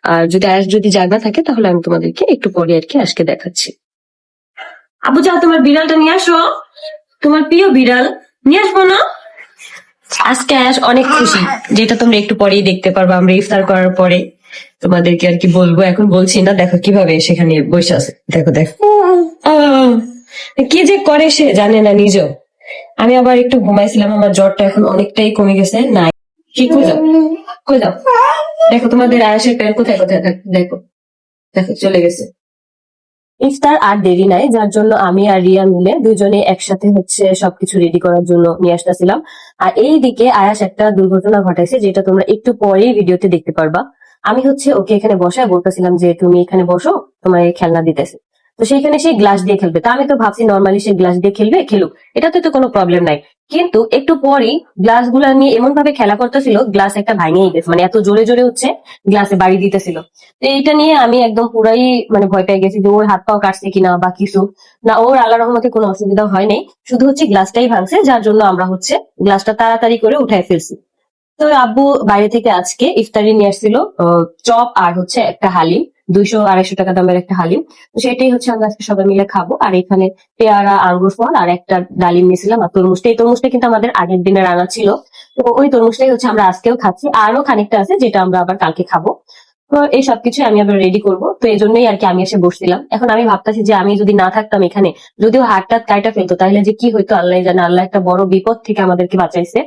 আর যদি জানা থাকে তাহলে আমি তোমাদেরকে একটু পরে আর কি আজকে দেখাচ্ছি। আবু যাও তোমার বিড়ালটা নিয়ে আসো, তোমার প্রিয় বিড়াল নিয়ে আসবো না। আজকে আয়াস অনেক খুশি, যেটা তোমরা একটু পরেই দেখতে পারবো। আমরা ইফতার করার পরে তোমাদেরকে আর কি বলবো, এখন বলছি না। দেখো কিভাবে সেখানে বসে আছে, দেখো দেখো কি যে করে সে জানে না নিজেও। আমি আবার একটু ঘুমাইছিলাম, আমার জ্বরটা এখন অনেকটাই কমে গেছে। না কি কই যাও, কই যাও, দেখো তোমাদের আয়াসের প্যান্ট কোথায় কোথায় থাকে, দেখো দেখো চলে গেছে। ইফতার আর দেরি নাই, যার জন্য আমি আর রিয়া মিলে দুজনে একসাথে হচ্ছে সবকিছু রেডি করার জন্য নিয়ে আসতেছিলাম। আর এইদিকে আয়াস একটা দুর্ঘটনা ঘটাইছে, যেটা তোমরা একটু পরেই ভিডিওতে দেখতে পারবা। আমি হচ্ছে ওকে এখানে বসায় বলতেছিলাম যে তুমি এখানে বসো, তোমার এই খেলনা দিতেছে। তো সেইখানে সে গ্লাস দিয়ে খেলবে, তা আমি তো ভাবছি নর্মালি সে গ্লাস দিয়ে খেলবে, খেলুক, এটাতে তো কোনো প্রবলেম নাই। কিন্তু একটু পরেই গ্লাস গুলা নিয়ে এমন ভাবে খেলা করতেছিল, গ্লাস একটা ভাঙেই গেছে, মানে এত জোরে জোরে হচ্ছে গ্লাসে বাড়ি দিতেছিল। তো এইটা নিয়ে আমি একদম পুরাই মানে ভয় পেয়ে গেছি যে ওর হাত পাও কাটছে কিনা বা কিছু। না, ওর আল্লাহ রহমতে কোনো অসুবিধা হয় নাই, শুধু হচ্ছে গ্লাসটাই ভাঙছে, যার জন্য আমরা হচ্ছে গ্লাসটা তাড়াতাড়ি করে উঠাই ফেলছি। তো আব্বু বাইরে থেকে আজকে ইফতারি নিয়ে আসছিল, চপ আর হচ্ছে একটা হালিম, 200-250 টাকা দামের একটা হালিম। তো সেটাই হচ্ছে আমরা আজকে সবাই মিলে খাবো। আর এখানে পেয়ারা, আঙ্গুর ফল আর একটা ডালিম নিয়েছিলাম, আর তরমুজটা, এই তরমুজটা কিন্তু আমাদের আগের দিনের আনা ছিল। তো ওই তরমুজটাই হচ্ছে আমরা আজকেও খাচ্ছি, আরো খানিকটা আছে যেটা আমরা আবার কালকে খাবো। তো এই সবকিছু আমি আবার রেডি করবো, তো এই জন্যই আর কি আমি এসে বসছিলাম। এখন আমি ভাবতেছি যে আমি যদি না থাকতাম এখানে, যদিও হাতটা কাইটা ফেলতো, তাহলে যে কি হইতো আল্লাহ জানে। আল্লাহ একটা বড় বিপদ থেকে আমাদেরকে বাঁচাইছে।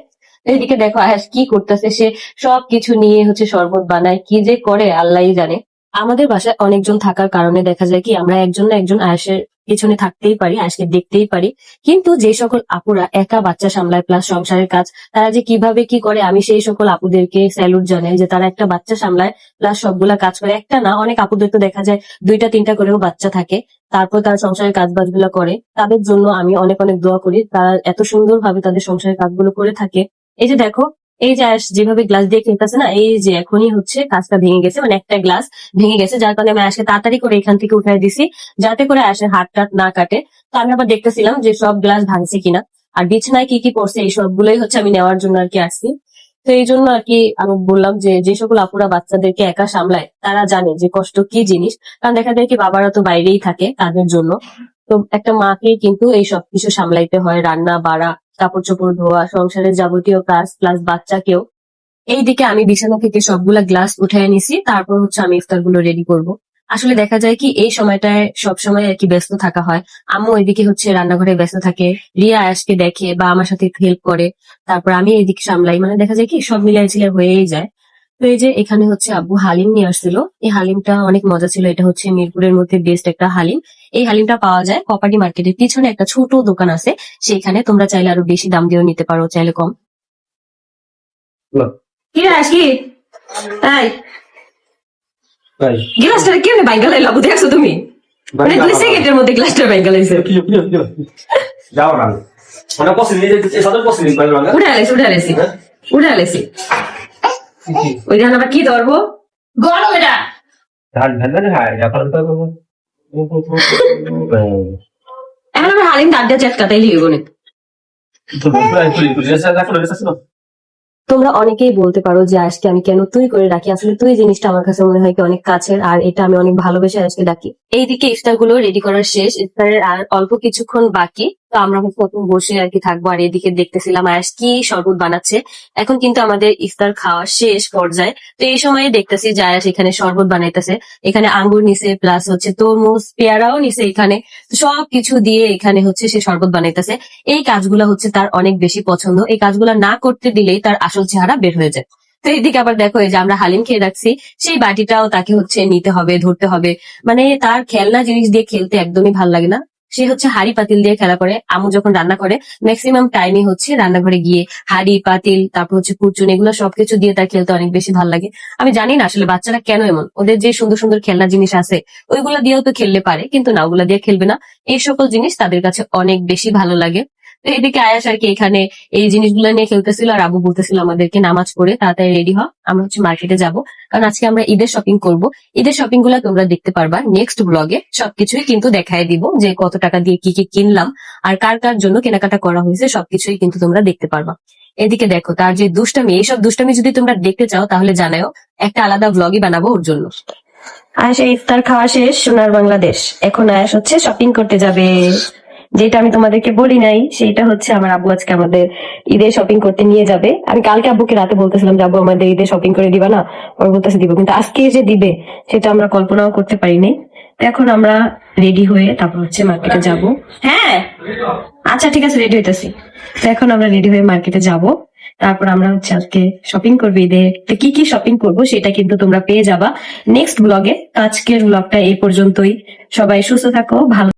এদিকে দেখো আয়াস কি করতেছে, সে সবকিছু নিয়ে হচ্ছে শরবত বানায়, কি যে করে আল্লাহই জানে। আমাদের বাসায় অনেকজন থাকার কারণে দেখা যায় কি আমরা একজন না একজন আয়াসের পিছনে থাকতেই পারি, আয়াসকে দেখতেই পারি। কিন্তু যে সকল আপুরা একা বাচ্চা সামলায় প্লাস সংসারের কাজ, তারা যে কিভাবে কি করে, আমি সেই সকল আপুদেরকে স্যালুট জানাই যে তারা একটা বাচ্চা সামলায় প্লাস সবগুলা কাজ করে। একটা না, অনেক আপুদের তো দেখা যায় 2টা 3টা করেও বাচ্চা থাকে, তারপর তারা সংসারের কাজ বাজগুলো করে। তাদের জন্য আমি অনেক অনেক দোয়া করি, তারা এত সুন্দরভাবে তাদের সংসারের কাজগুলো করে থাকে। এই যে দেখো, এই যে আয়াস যেভাবে গ্লাস দিয়ে খেলতেছে না, এই যে এখনই হচ্ছে কাজটা ভেঙে গেছে, মানে একটা গ্লাস ভেঙে গেছে, যার কারণে আমি আয়াসকে তাড়াতাড়ি করে এখান থেকে উঠাই দিছি, যাতে করে আয়াসের হাত টাত না কাটে। তো আমি আবার দেখতেছিলাম যে সব গ্লাস ভাঙছে কিনা, আর বিছানায় কি কি পড়ছে এই সবগুলোই হচ্ছে আমি নেওয়ার জন্য আর কি আসছি। তো এই জন্য আর কি আমি বললাম যে যে সকল আপুরা বাচ্চাদেরকে একা সামলায় তারা জানে যে কষ্ট কি জিনিস। কারণ দেখা যায় কি বাবারা তো বাইরেই থাকে কাজের জন্য, তো একটা মাকে কিন্তু এই সবকিছু সামলাইতে হয়, রান্না বাড়া, কাপড় চোপড় ধোয়া, সংসারের যাবতীয় কাজ প্লাস বাচ্চাকেও। এইদিকে আমি বিছানা থেকে সবগুলা গ্লাস উঠায় নিছি, তারপর হচ্ছে আমি ইফতার গুলো রেডি করব। আসলে দেখা যায় কি এই সময়টায় সবসময় আর কি ব্যস্ত থাকা হয়। আম্মু এদিকে হচ্ছে রান্নাঘরে ব্যস্ত থাকে, রিয়া আয়াসকে দেখে বা আমার সাথে হেল্প করে, তারপর আমি এদিকে সামলাই, মানে দেখা যায় কি সব মিলাই ঝিলাই হয়েই যায়। তো এই যে এখানে হচ্ছে আব্বু হালিম নিয়ে আসছিল, এই হালিমটা অনেক মজা ছিল। এটা হচ্ছে মিরপুরের মধ্যে বেস্ট একটা হালিম। এই হালিমটা পাওয়া যায় কপাটি মার্কেটের পিছনে একটা ছোট দোকান আছে, সেখানে তোমরা চাইলে আরো বেশি দাম দিয়েও নিতে পারো, চাইলে কম। কি রে আজকে তাই গ্লাসটা কেমনে বাইঙ্গা লাইলা আবু, দেখছো তুমি? মানে 2 সেকেন্ডের মধ্যে গ্লাসটা বাইঙ্গা লাইছে। যাও না ওটা পছন্দ নেই, সদর পছন্দ নেই, উঠে আলাইছি উঠে আলাইছি। ওই ধান আবার কি ধরবো, গরম এটা ধান ধান না হয় এখন তো এখন আমার হালিম দাঁত দিয়ে চেটকাটাই লিখবো না। তো প্রায় পুরি রাখো না। তোমরা অনেকেই বলতে পারো যে আজকে আমি কেন তুই করে রাখি, আসলে তুই জিনিসটা আমার কাছে মনে হয় কি অনেক কাছের, আর এটা আমি অনেক ভালোবেসে আজকে ডাকি। এইদিকে ইফতার গুলো রেডি করার শেষ, ইফতারের আর অল্প কিছুক্ষণ বাকি। তো আমরা প্রথম বসে আর কি থাকবো, আর এদিকে দেখতেছিলাম আয়াস কি শরবত বানাচ্ছে। এখন কিন্তু আমাদের ইফতার খাওয়া শেষ পর্যায়ে। তো এই সময় দেখতেছি যে আয়াস এখানে শরবত বানাইতেছে, এখানে আঙ্গুর নিছে প্লাস হচ্ছে তরমুজ, পেয়ারাও নিছে এখানে। তো সবকিছু দিয়ে এখানে হচ্ছে সে শরবত বানাইতেছে। এই কাজগুলা হচ্ছে তার অনেক বেশি পছন্দ, এই কাজগুলা না করতে দিলেই তার আসল চেহারা বের হয়ে যায়। তো এইদিকে আবার দেখো এই যে আমরা হালিম খেয়ে রাখছি, সেই বাটিটাও তাকে হচ্ছে নিতে হবে, ধরতে হবে। মানে তার খেলনা জিনিস দিয়ে খেলতে একদমই ভাল লাগে না। সে হচ্ছে হাড়ি পাতিল দিয়ে খেলা করে। আম্মু যখন রান্না করে ম্যাক্সিমাম টাইমই হচ্ছে রান্নাঘরে গিয়ে হাড়ি পাতিল, তারপর হচ্ছে কুচুন, এগুলো সবকিছু দিয়ে তার খেলতে অনেক বেশি ভাল লাগে। আমি জানি না আসলে বাচ্চারা কেন এমন, ওদের যে সুন্দর সুন্দর খেলনা জিনিস আছে ওইগুলা দিয়েও তো খেলতে পারে, কিন্তু না, ওগুলা দিয়ে খেলবে না। এই সকল জিনিস তাদের কাছে অনেক বেশি ভালো লাগে। তো এদিকে আয়াস আর কি এখানে এই জিনিসগুলো নিয়ে খেলতেছিল, আর আবু বলতেছিল আমাদেরকে নামাজ পড়ে তাড়াতাড়ি রেডি হ, আমরা হচ্ছে মার্কেটে যাব, কারণ আজকে আমরা ঈদের শপিং করব। ঈদের শপিং গুলা তোমরা দেখতে পারবা নেক্সট ব্লগে, সবকিছুই কিন্তু দেখায় দিব যে কত টাকা দিয়ে কি কি কিনলাম আর কার কার জন্য কেনাকাটা করা হয়েছে, সবকিছুই কিন্তু তোমরা দেখতে পারবা। এদিকে দেখো তার যে দুষ্টামি, এইসব দুষ্টামি যদি তোমরা দেখতে চাও তাহলে জানাও, একটা আলাদা ব্লগই বানাবো ওর জন্য। আয়েশা ইফতার খাওয়া শেষ সোনার বাংলাদেশ, এখন আয়েশ হচ্ছে শপিং করতে যাবে। যেটা আমি তোমাদেরকে বলি নাই সেটা হচ্ছে আমার আব্বু আজকে আমাদের ঈদের শপিং করতে নিয়ে যাবে। আমি কালকে আব্বুকে রাতে বলতেছিলাম যাবো আমাদের ঈদের শপিং করে দিবা না, ওর বলতেছে দিব, কিন্তু আজকে যে দিবে সেটা আমরা কল্পনাও করতে পারিনি। তো এখন আমরা রেডি হয়ে তারপর হচ্ছে মার্কেটে যাব। হ্যাঁ আচ্ছা ঠিক আছে, রেডি হইতেছি। তো এখন আমরা রেডি হয়ে মার্কেটে যাব, তারপর আমরা হচ্ছে আজকে শপিং করবো ঈদের। তো কি কি শপিং করব সেটা কিন্তু তোমরা পেয়ে যাবা নেক্সট ব্লগে। আজকের ব্লগটা এই পর্যন্তই, সবাই সুস্থ থাকো, ভালো